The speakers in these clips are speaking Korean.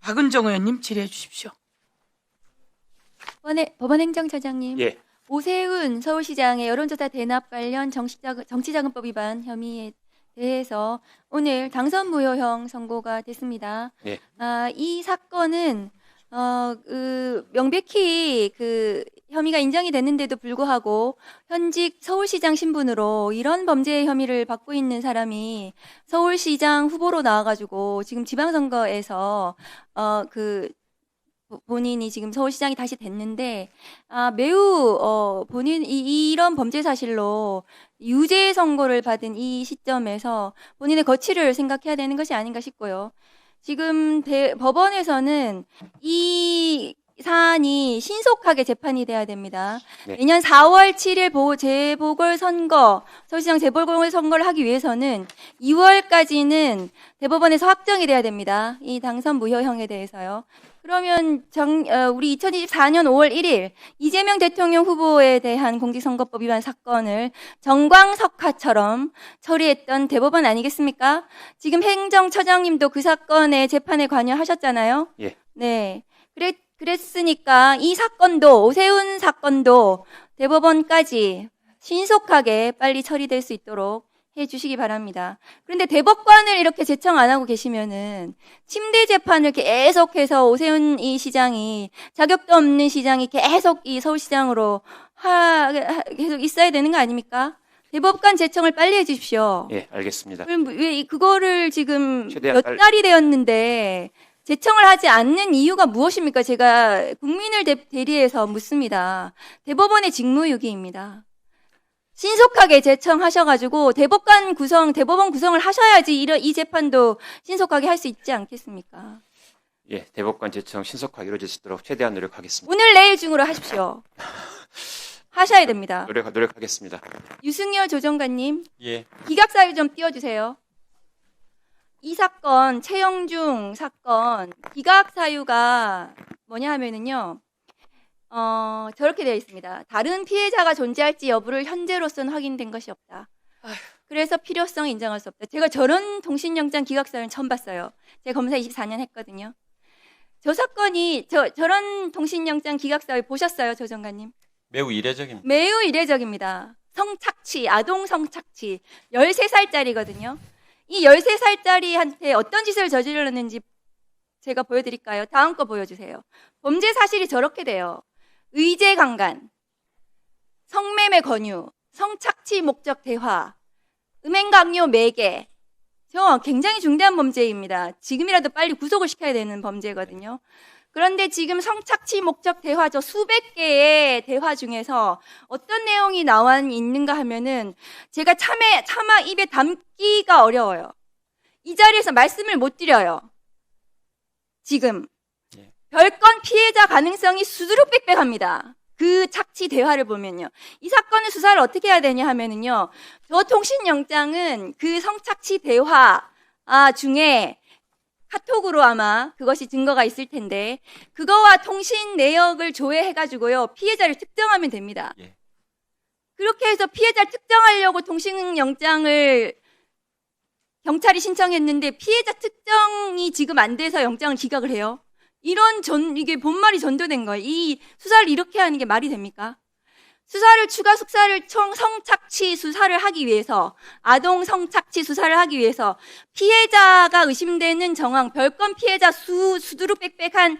박은정 의원님 질의해 주십시오. 법원행정처장님. 예. 오세훈 서울시장의 여론조사 대납 관련 정치자금법 위반 혐의에 대해서 오늘 당선 무효형 선고가 됐습니다. 예. 이 사건은 명백히 그 혐의가 인정이 됐는데도 불구하고 현직 서울시장 신분으로 이런 범죄 혐의를 받고 있는 사람이 서울시장 후보로 나와가지고 지금 지방선거에서 본인이 지금 서울시장이 다시 됐는데 매우 본인 이런 범죄 사실로 유죄 선고를 받은 이 시점에서 본인의 거취를 생각해야 되는 것이 아닌가 싶고요. 지금 법원에서는 이 사안이 신속하게 재판이 돼야 됩니다. 네. 내년 4월 7일 재보궐선거, 서울시장 재보궐선거를 하기 위해서는 2월까지는 대법원에서 확정이 돼야 됩니다. 이 당선 무효형에 대해서요. 그러면 우리 2024년 5월 1일 이재명 대통령 후보에 대한 공직선거법 위반 사건을 정광석화처럼 처리했던 대법원 아니겠습니까? 지금 행정처장님도 그 사건의 재판에 관여하셨잖아요. 예. 네. 그랬으니까 이 사건도, 오세훈 사건도 대법원까지 신속하게 빨리 처리될 수 있도록 해주시기 바랍니다. 그런데 대법관을 이렇게 제청 안 하고 계시면은 침대 재판을 계속해서 오세훈 이 시장이, 자격도 없는 시장이 계속 이 서울시장으로 계속 있어야 되는 거 아닙니까? 대법관 제청을 빨리 해주십시오. 예, 알겠습니다. 그럼 왜 그거를 지금 최대한 몇 달이 되었는데 제청을 하지 않는 이유가 무엇입니까? 제가 국민을 대리해서 묻습니다. 대법원의 직무유기입니다. 신속하게 제청하셔가지고 대법원 구성을 하셔야지 이 재판도 신속하게 할 수 있지 않겠습니까? 예, 대법관 제청 신속하게 이루어질 수 있도록 최대한 노력하겠습니다. 오늘 내일 중으로 하십시오. 하셔야 됩니다. 노력하겠습니다. 유승열 조정관님, 예. 기각사유 좀 띄워주세요. 이 사건, 최영중 사건, 기각사유가 뭐냐 하면은요, 저렇게 되어 있습니다. 다른 피해자가 존재할지 여부를 현재로서는 확인된 것이 없다. 그래서 필요성을 인정할 수 없다. 제가 저런 통신영장 기각사유는 처음 봤어요. 제가 검사 24년 했거든요. 저 사건이, 저런 통신영장 기각사유 보셨어요, 조 정관님? 매우 이례적입니다. 매우 이례적입니다. 성착취, 아동 성착취, 13살짜리거든요. 이 13살짜리한테 어떤 짓을 저질렀는지 제가 보여드릴까요? 다음 거 보여주세요. 범죄 사실이 저렇게 돼요. 의제 강간, 성매매 권유, 성착취 목적 대화, 음행 강요 매개. 저 굉장히 중대한 범죄입니다. 지금이라도 빨리 구속을 시켜야 되는 범죄거든요. 그런데 지금 성착취 목적 대화, 저 수백 개의 대화 중에서 어떤 내용이 나와 있는가 하면은 제가 차마 입에 담기가 어려워요. 이 자리에서 말씀을 못 드려요. 지금. 별건 피해자 가능성이 수두룩빽빽합니다. 그 착취 대화를 보면요. 이 사건의 수사를 어떻게 해야 되냐 하면은요. 저 통신영장은 그 성착취 대화 중에 카톡으로 아마 그것이 증거가 있을 텐데 그거와 통신 내역을 조회해가지고요. 피해자를 특정하면 됩니다. 예. 그렇게 해서 피해자를 특정하려고 통신영장을 경찰이 신청했는데 피해자 특정이 지금 안 돼서 영장을 기각을 해요. 이게 본말이 전도된 거예요. 이 수사를 이렇게 하는 게 말이 됩니까? 추가 수사를 성착취 수사를 하기 위해서, 아동 성착취 수사를 하기 위해서 피해자가 의심되는 정황, 별건 피해자 수두룩빽빽한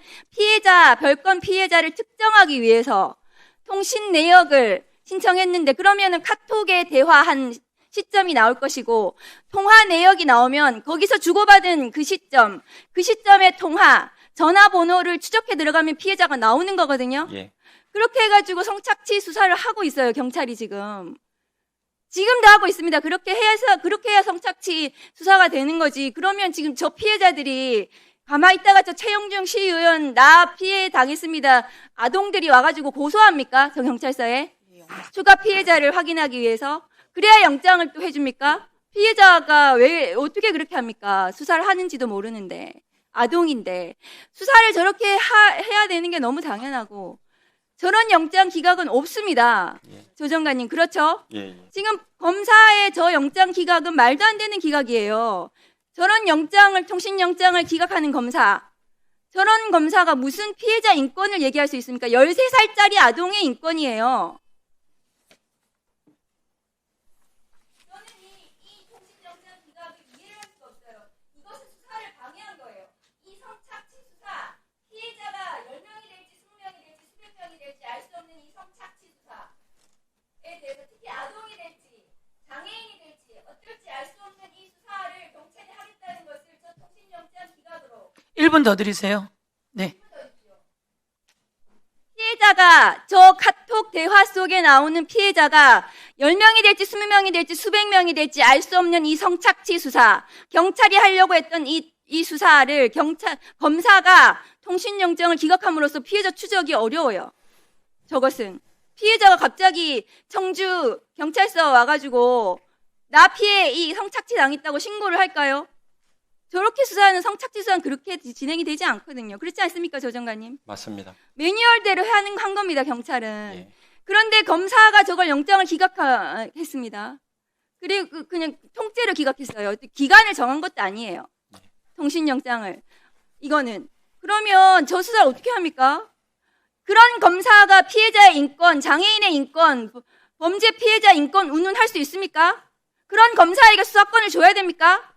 별건 피해자를 특정하기 위해서 통신 내역을 신청했는데 그러면은 카톡에 대화한 시점이 나올 것이고 통화 내역이 나오면 거기서 주고받은 그 시점의 통화, 전화번호를 추적해 들어가면 피해자가 나오는 거거든요. 예. 그렇게 해가지고 성착취 수사를 하고 있어요, 경찰이 지금. 지금도 하고 있습니다. 그렇게 해야 성착취 수사가 되는 거지. 그러면 지금 저 피해자들이 가만히 있다가 저 최영중 시의원 나 피해 당했습니다. 아동들이 와가지고 고소합니까? 저 경찰서에? 추가 피해자를 확인하기 위해서? 그래야 영장을 또 해줍니까? 피해자가 왜 어떻게 그렇게 합니까? 수사를 하는지도 모르는데. 아동인데 수사를 저렇게 해야 되는 게 너무 당연하고 저런 영장 기각은 없습니다. 예. 조 정관님 그렇죠? 예. 지금 검사의 저 영장 기각은 말도 안 되는 기각이에요. 저런 통신영장을 기각하는 검사 저런 검사가 무슨 피해자 인권을 얘기할 수 있습니까? 13살짜리 아동의 인권이에요. 저는 이 통신영장 기각을 이해를 할 수가 없어요. 이것은 수사를 방해한 거예요. 이 성착취 수사, 피해자가 10명이 될지 20명이 될지 수백 명이 될지 알 수 없는 이 성착취 수사에 대해서 특히 아동이 될지 장애인이 될지 어떨지 알 수 없는 이 수사를 경찰이 하겠다는 것을 저 통신영장 기각으로 1분 더 드리세요. 네. 피해자가 저 카톡 대화 속에 나오는 피해자가 10명이 될지 20명이 될지 수백 명이 될지 알 수 없는 이 성착취 수사, 경찰이 하려고 했던 이 수사를 검사가 통신영장을 기각함으로써 피해자 추적이 어려워요. 저것은 피해자가 갑자기 청주 경찰서 와가지고 나 피해 이 성착취 당했다고 신고를 할까요? 저렇게 수사하는 성착취 수사는 그렇게 진행이 되지 않거든요. 그렇지 않습니까, 조 장관님? 맞습니다. 매뉴얼대로 한 겁니다, 경찰은. 예. 그런데 검사가 저걸 영장을 기각했습니다. 그리고 그냥 통째로 기각했어요. 기간을 정한 것도 아니에요. 통신영장을. 이거는. 그러면 저 수사를 어떻게 합니까? 그런 검사가 피해자의 인권, 장애인의 인권, 범죄 피해자 인권 운운할 수 있습니까? 그런 검사에게 수사권을 줘야 됩니까?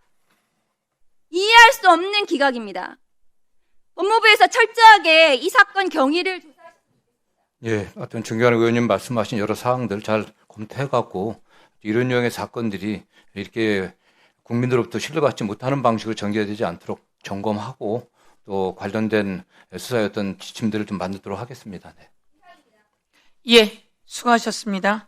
이해할 수 없는 기각입니다. 법무부에서 철저하게 이 사건 경위를 조사하셨습니다. 예, 하여튼 정경환 의원님 말씀하신 여러 사항들 잘 검토해갖고 이런 유형의 사건들이 이렇게 국민들로부터 신뢰받지 못하는 방식으로 전개되지 않도록 점검하고 또 관련된 수사의 어떤 지침들을 좀 만들도록 하겠습니다. 네. 예, 수고하셨습니다.